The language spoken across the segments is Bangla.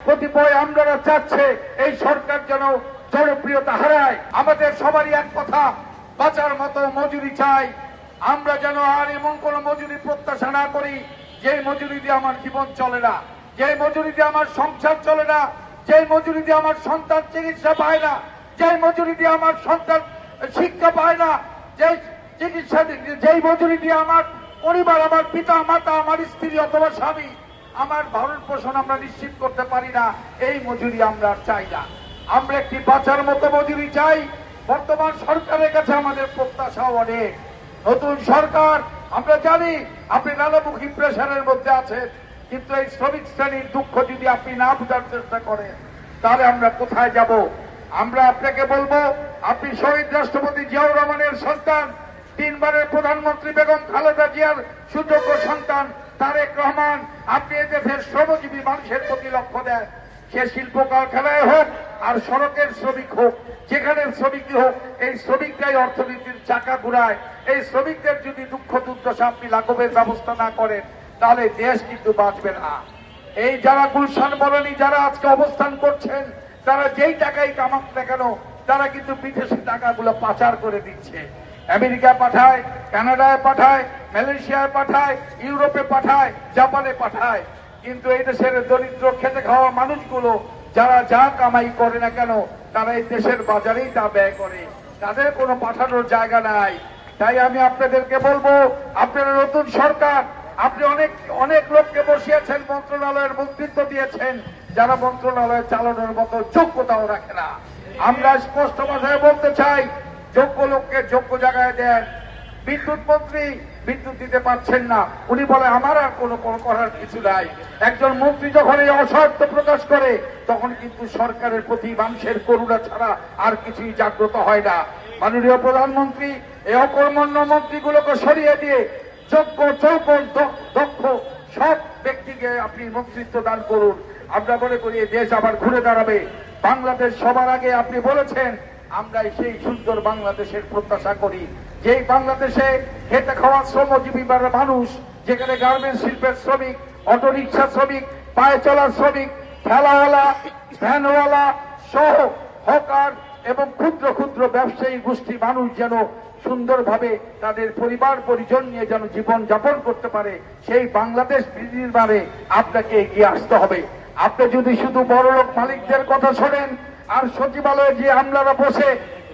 কতিপয় আমলারা চাচ্ছে এই সরকার যেন জনপ্রিয়তা হারায়। আমাদের সবারই এক কথা, বাঁচার মতো মজুরি চাই। আমরা যেন আর এমন কোন মজুরি প্রত্যাশা না করি যে মজুরি দিয়ে আমার জীবন চলে না, যে মজুরি দিয়ে আমার সংসার চলে না, যে মজুরি দিয়ে আমার সন্তান চিকিৎসা পায় না, যে মজুরি দিয়ে আমার সন্তান শিক্ষা পায় না, যে চিকিৎসা যেই মজুরি দিয়ে আমার পরিবার, আমার পিতা মাতা, আমার স্ত্রী অথবা স্বামী, আমার ভরণ পোষণ আমরা নিশ্চিত করতে পারি না, এই মজুরি আমরা চাই না। আমরা একটি বাঁচার মতো মজুরি চাই। বর্তমান সরকারের কাছে আমাদের প্রত্যাশা অনেক। নতুন সরকার, আমরা জানি আপনি নানামুখী প্রেশারের মধ্যে আছেন, কিন্তু এই শ্রমিক শ্রেণীর দুঃখ যদি আপনি না বোঝার চেষ্টা করেন তাহলে আমরা কোথায় যাব? আমরা আপনাকে বলবো, আপনি শহীদ রাষ্ট্রপতি জিয়াউর রহমানের সন্তান, 3 বারের প্রধানমন্ত্রী বেগম খালেদা জিয়ার সুযোগ্য সন্তান তারেক রহমান। আপনি এদেশের শ্রমজীবী মানুষের প্রতি লক্ষ্য দেন, সে শিল্প কারখানায় হোক আর সড়কের শ্রমিক হোক, যেখানে শ্রমিকই হোক, এই শ্রমিকরাই অর্থনীতির চাকা ঘুরায়। এই শ্রমিকদের যদি দুঃখ দুর্দশা আপনি লাঘবের ব্যবস্থা না করেন তাহলে দেশ কিন্তু বাঁচবে না। এই যারা গুলশান বনানী যারা আজকে অবস্থান করছেন, তারা যেই টাকাই কামাক না কেন, তারা কিন্তু বিদেশি টাকাগুলো পাচার করে দিচ্ছে। আমেরিকা পাঠায়, কানাডায় পাঠায়, মালয়েশিয়ায় পাঠায়, ইউরোপে পাঠায়, জাপানে পাঠায়। কিন্তু এই দেশের দরিদ্র খেতে খাওয়া মানুষগুলো যারা যা কামাই করে না কেন, তারা এই দেশের বাজারেই তা ব্যয় করে, তাদের কোনো পাঠানোর জায়গা নাই। তাই আমি আপনাদেরকে বলবো, আপনারা নতুন সরকার, আপনি অনেক অনেক লোককে বসিয়েছেন, মন্ত্রণালয়ের মন্ত্রিত্ব দিয়েছেন, যারা মন্ত্রণালয় চালানোর মতো যোগ্যতাও রাখে না। আমরা স্পষ্ট ভাষায় বলতে চাই, যোগ্য লোককে যোগ্য জায়গায় দেন। বিদ্যুৎ মন্ত্রী বিদ্যুৎ দিতে পারছেন না, উনি বলে আমার আর কোনো করার কিছু নাই। একজন মন্ত্রী যখন এই অসহায়ত্ব প্রকাশ করে, তখন কিন্তু সরকারের প্রতি মানুষের করুণা ছাড়া আর কিছুই জাগ্রত হয় না। মাননীয় প্রধানমন্ত্রী, এই অকর্মণ্য মন্ত্রীগুলোকে সরিয়ে দিয়ে যোগ্য, চৌকস, দক্ষ সব ব্যক্তিকে আপনি মন্ত্রিত্ব দান করুন। আমরা মনে করি এই দেশ আবার ঘুরে দাঁড়াবে। বাংলাদেশ সবার আগে আপনি বলেছেন, আমরা সেই সুন্দর বাংলাদেশের প্রত্যাশা করি, যেই বাংলাদেশে খেতে খাওয়া শ্রমজীবী মানুষ, যেখানে গার্মেন্টস শিল্পের শ্রমিক, অটোরিকশা শ্রমিক, পায়ে চলা শ্রমিক, ঠেলাওয়ালা, ভ্যানওয়ালা সহ হকার এবং ক্ষুদ্র ক্ষুদ্র ব্যবসায়ী গোষ্ঠী মানুষ যেন সুন্দরভাবে তাদের পরিবার পরিজন নিয়ে যেন জীবন যাপন করতে পারে, সেই বাংলাদেশ নির্মাণে আপনাকে এগিয়ে আসতে হবে। আপনি যদি শুধু বড়লোক মালিকদের কথা শোনেন আর সচিবালয়ে যে আমলারা বসে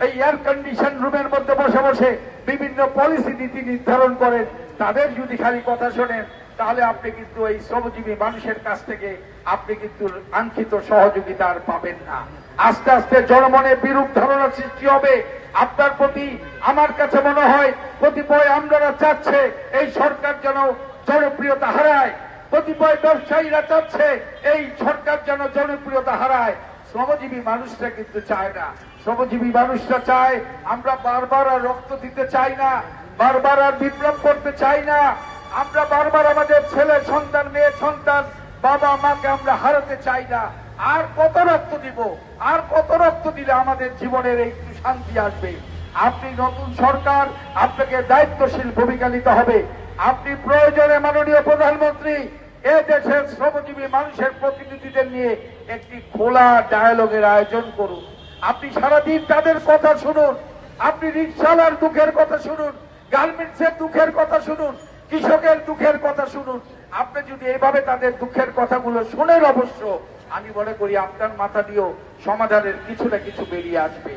এই এয়ার কন্ডিশন রুমের মধ্যে বসে বসে বিভিন্ন পলিসি নীতি নির্ধারণ করেন, তাদের যদি খালি কথা শোনেন তাহলে আপনি কিন্তু এই শ্রমজীবী মানুষের কাছ থেকে আপনি কিন্তু কাঙ্ক্ষিত সহযোগিতা আর পাবেন না। আস্তে আস্তে জনমনে বিরূপ ধারণা সৃষ্টি হবে আপনার প্রতি। আমার কাছে মনে হয় কতিপয় আমলারা চাচ্ছে এই সরকার যেন জনপ্রিয়তা হারায়, কতিপয় ব্যবসায়ীরা চাচ্ছে এই সরকার যেন জনপ্রিয়তা হারায়। শ্রমজীবী মানুষরা কিন্তু চায় না। শ্রমজীবী মানুষরা চায় আমরা বারবার আর রক্ত দিতে চাই না, বারবার আর বিপ্লব করতে চাই না। আমরা বারবার আমাদের ছেলে সন্তান, মেয়ে সন্তান, বাবা মাকে আমরা হারাতে চাই না। আর কত রক্ত দিব, আর কত রক্ত দিলে আমাদের জীবনের একটু শান্তি আসবে? আপনি নতুন সরকার, আপনাকে দায়িত্বশীল ভূমিকা নিতে হবে। আপনি প্রয়োজনে মাননীয় প্রধানমন্ত্রী এ দেশের শ্রমজীবী মানুষের প্রতিনিধিদের নিয়ে একটি খোলা ডায়ালগের আয়োজন করুন। আপনি সারাদিন তাদের কথা শুনুন, আপনি রিকশাওয়ালার দুঃখের কথা শুনুন, গার্মেন্টসের দুঃখের কথা শুনুন, কৃষকের দুঃখের কথা শুনুন। আপনি যদি এইভাবে তাদের দুঃখের কথাগুলো শুনেন, অবশ্য আমি মনে করি আপনার মাথা দিয়েও সমাধানের কিছু না কিছু বেরিয়ে আসবে।